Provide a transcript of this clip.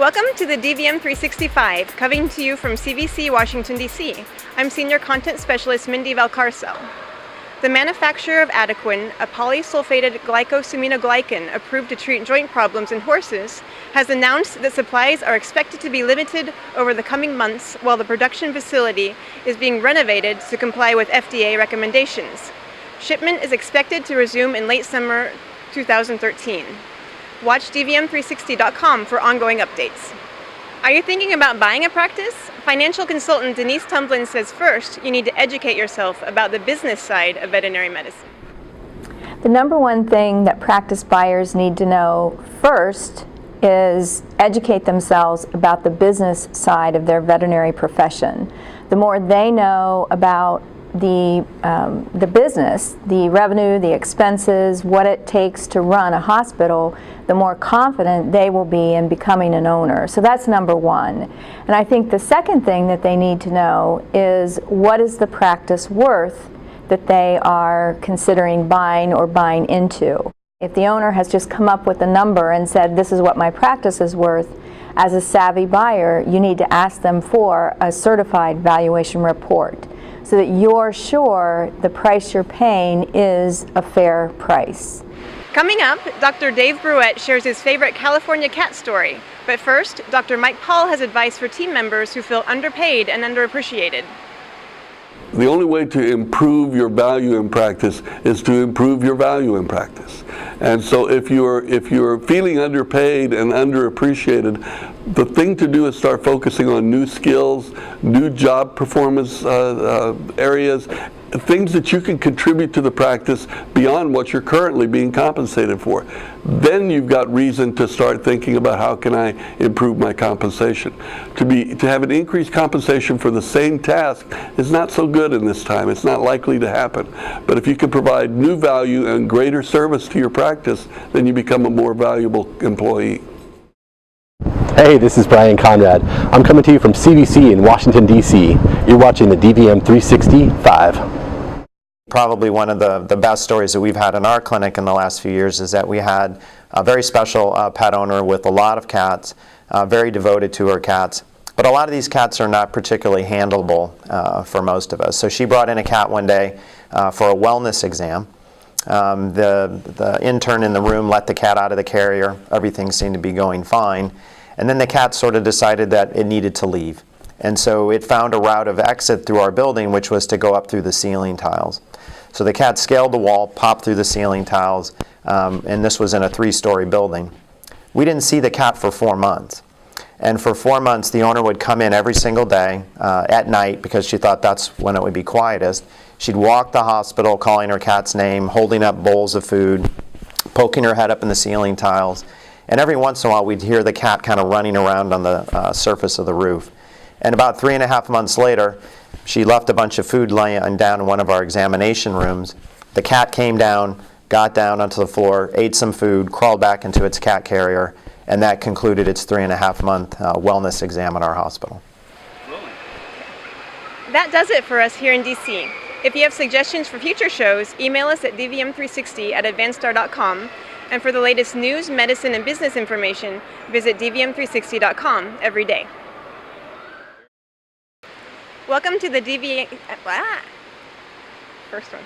Welcome to the dvm360five, coming to you from CVC, Washington, D.C. I'm Senior Content Specialist Mindy Valcarcel. The manufacturer of Adequan, a polysulfated glycosaminoglycan approved to treat joint problems in horses, has announced that supplies are expected to be limited over the coming months while the production facility is being renovated to comply with FDA recommendations. Shipment is expected to resume in late summer 2013. Watch dvm360.com for ongoing updates. Are you thinking about buying a practice? Financial consultant Denise Tumblin says first, you need to educate yourself about the business side of veterinary medicine. The number one thing that practice buyers need to know first is educate themselves about the business side of their veterinary profession. The more they know about the business, the revenue, the expenses, what it takes to run a hospital, the more confident they will be in becoming an owner. So that's number one. And I think the second thing that they need to know is what is the practice worth that they are considering buying or buying into. If the owner has just come up with a number and said, this is what my practice is worth, as a savvy buyer, you need to ask them for a certified valuation report, so that you're sure the price you're paying is a fair price. Coming up, Dr. Dave Bruett shares his favorite California cat story. But first, Dr. Mike Paul has advice for team members who feel underpaid and underappreciated. The only way to improve your value in practice is to improve your value in practice. And so if you're feeling underpaid and underappreciated, the thing to do is start focusing on new skills, new job performance areas, things that you can contribute to the practice beyond what you're currently being compensated for. Then you've got reason to start thinking about how can I improve my compensation. To have an increased compensation for the same task is not so good in this time. It's not likely to happen. But if you can provide new value and greater service to your practice, then you become a more valuable employee. Hey, this is Brian Conrad. I'm coming to you from CVC in Washington, D.C. You're watching the dvm360five. Probably one of the best stories that we've had in our clinic in the last few years is that we had a very special pet owner with a lot of cats, very devoted to her cats. But a lot of these cats are not particularly handleable for most of us. So she brought in a cat one day for a wellness exam. The intern in the room let the cat out of the carrier. Everything seemed to be going fine. And then the cat sort of decided that it needed to leave. And so it found a route of exit through our building, which was to go up through the ceiling tiles. So the cat scaled the wall, popped through the ceiling tiles, and this was in a 3-story building. We didn't see the cat for 4 months. And for 4 months, the owner would come in every single day at night because she thought that's when it would be quietest. She'd walk the hospital calling her cat's name, holding up bowls of food, poking her head up in the ceiling tiles. And every once in a while, we'd hear the cat kind of running around on the surface of the roof. And about 3.5 months later, she left a bunch of food laying down in one of our examination rooms. The cat came down, got down onto the floor, ate some food, crawled back into its cat carrier, and that concluded its 3.5-month wellness exam at our hospital. That does it for us here in DC. If you have suggestions for future shows, email us at dvm360@advancedstar.com. And for the latest news, medicine, and business information, visit dvm360.com every day. Welcome to the first one.